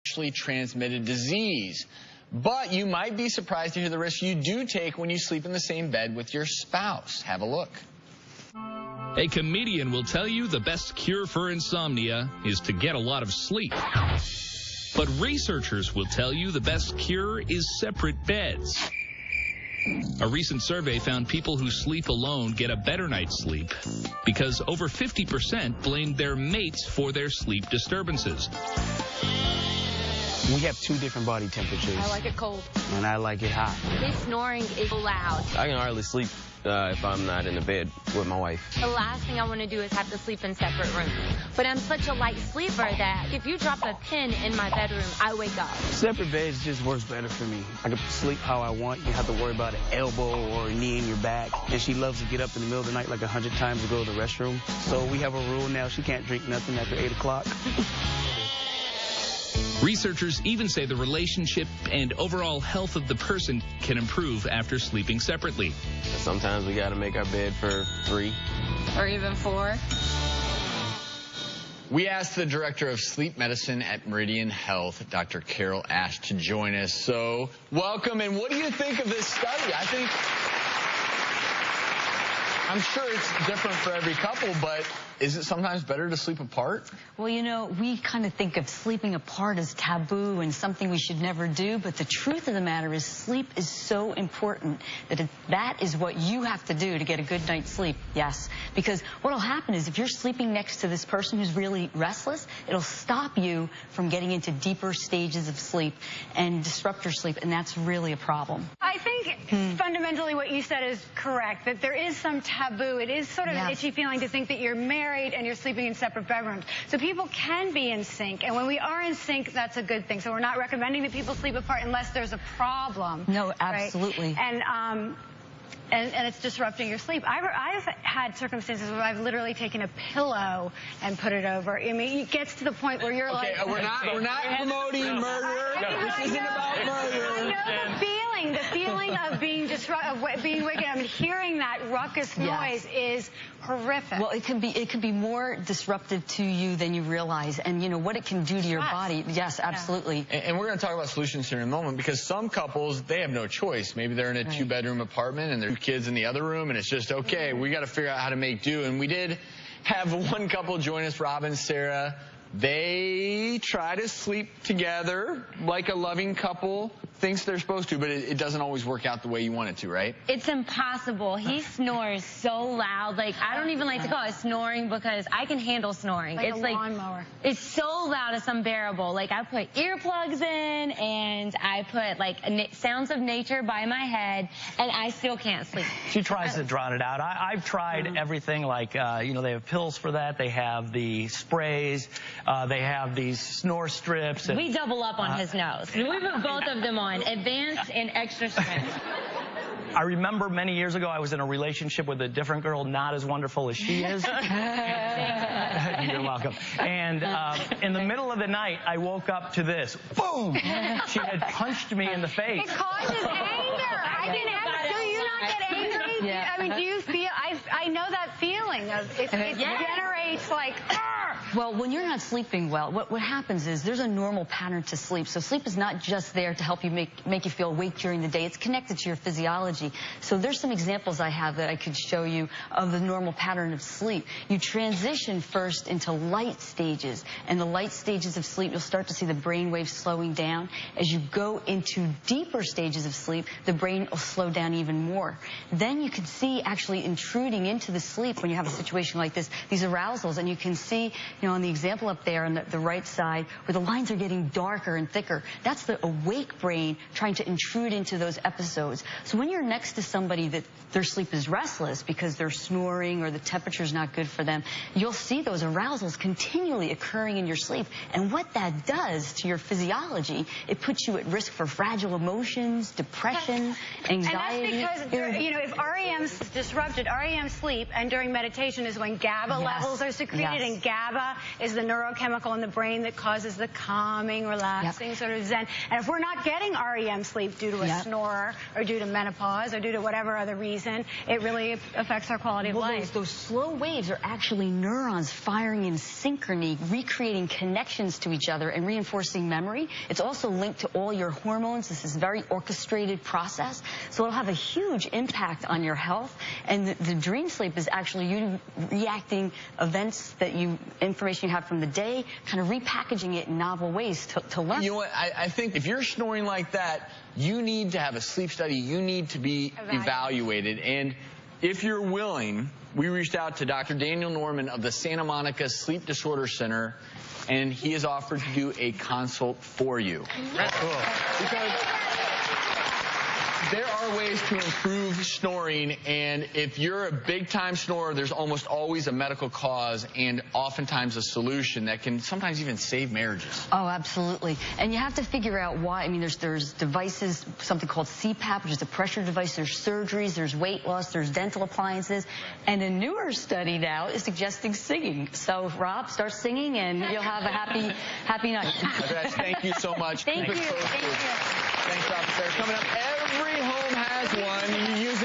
sexually transmitted disease. But you might be surprised to hear the risks you do take when you sleep in the same bed with your spouse. Have a look. A comedian will tell you the best cure for insomnia is to get a lot of sleep. But researchers will tell you the best cure is separate beds. A recent survey found people who sleep alone get a better night's sleep because over 50% blamed their mates for their sleep disturbances. We have 2 different body temperatures. I like it cold. And I like it hot. His snoring is loud. I can hardly sleep if I'm not in the bed with my wife. The last thing I want to do is have to sleep in separate rooms. But I'm such a light sleeper that if you drop a pin in my bedroom, I wake up. Separate beds just works better for me. I can sleep how I want. You don't have to worry about an elbow or a knee in your back. And she loves to get up in the middle of the night like 100 times to go to the restroom. So we have a rule now. She can't drink nothing after 8 o'clock. Researchers even say the relationship and overall health of the person can improve after sleeping separately. Sometimes we got to make our bed for 3. Or even 4. We asked the director of sleep medicine at Meridian Health, Dr. Carol Ash, to join us. So, welcome, and what do you think of this study? I'm sure it's different for every couple, but is it sometimes better to sleep apart? Well, you know, we kind of think of sleeping apart as taboo and something we should never do, but the truth of the matter is sleep is so important that that is what you have to do to get a good night's sleep, yes. Because what will happen is if you're sleeping next to this person who's really restless, it'll stop you from getting into deeper stages of sleep and disrupt your sleep, and that's really a problem. I think fundamentally what you said is correct, that there is some taboo. It is sort of an itchy feeling to think that you're married and you're sleeping in separate bedrooms. So people can be in sync, and when we are in sync, that's a good thing. So we're not recommending that people sleep apart unless there's a problem. No, absolutely. Right? And it's disrupting your sleep. I've had circumstances where I've literally taken a pillow and put it over. I mean, it gets to the point where you're like... Okay, we're not promoting murder. This isn't about murder. I know the feeling of being being wicked. I mean, hearing that ruckus noise is horrific. Well, it can be more disruptive to you than you realize, and you know what it can do to your body. Yes, absolutely. And we're going to talk about solutions here in a moment, because some couples, they have no choice. Maybe they're in a 2-bedroom apartment and their 2 kids in the other room, and it's just okay. We got to figure out how to make do. And we did have one couple join us, Rob and Sarah. They try to sleep together like a loving couple thinks they're supposed to, but it doesn't always work out the way you want it to, right? It's impossible. He snores so loud. Like, I don't even like to call it snoring because I can handle snoring. Like it's a lawnmower. It's so loud it's unbearable. Like, I put earplugs in and I put like sounds of nature by my head, and I still can't sleep. She tries to drown it out. I've tried everything, like, you know, they have pills for that. They have the sprays. They have these snore strips. And, we double up on his nose. We put both of them on, advanced and extra strength. I remember many years ago I was in a relationship with a different girl, not as wonderful as she is. You're welcome. And in the middle of the night, I woke up to this. Boom! She had punched me in the face. It causes anger. I can have. Do you not get angry? Yeah. I mean, do you feel? I know that feeling of it generates like. Well, when you're not sleeping well, what happens is there's a normal pattern to sleep. So sleep is not just there to help you make you feel awake during the day. It's connected to your physiology. So there's some examples I have that I could show you of the normal pattern of sleep. You transition first into light stages. And the light stages of sleep, you'll start to see the brain waves slowing down. As you go into deeper stages of sleep, the brain will slow down even more. Then you can see actually intruding into the sleep when you have a situation like this, these arousals. And you can see, you know, on the example up there on the right side, where the lines are getting darker and thicker, that's the awake brain trying to intrude into those episodes. So when you're next to somebody that their sleep is restless because they're snoring or the temperature's not good for them, you'll see those arousals continually occurring in your sleep. And what that does to your physiology, it puts you at risk for fragile emotions, depression, anxiety. And that's because, you know, if REM's disrupted, REM sleep, and during meditation, relaxation is when GABA levels are secreted, and GABA is the neurochemical in the brain that causes the calming, relaxing sort of zen. And if we're not getting REM sleep due to a snorer or due to menopause or due to whatever other reason, it really affects our quality of life. Those slow waves are actually neurons firing in synchrony, recreating connections to each other and reinforcing memory. It's also linked to all your hormones. This is a very orchestrated process, so it'll have a huge impact on your health. And the dream sleep is actually you reacting events that information you have from the day, kind of repackaging it in novel ways to learn. You know what? I think if you're snoring like that, you need to have a sleep study. You need to be evaluated. And if you're willing, we reached out to Dr. Daniel Norman of the Santa Monica Sleep Disorder Center, and he has offered to do a consult for you. That's cool. Because there are ways to improve snoring, and if you're a big-time snorer, there's almost always a medical cause and oftentimes a solution that can sometimes even save marriages. Oh, absolutely. And you have to figure out why. I mean, there's devices, something called CPAP, which is a pressure device. There's surgeries, there's weight loss, there's dental appliances. And a newer study now is suggesting singing. So, Rob, start singing, and you'll have a happy night. Thank you so much. Thank you. Thanks, officer. Coming up, every home has one. You use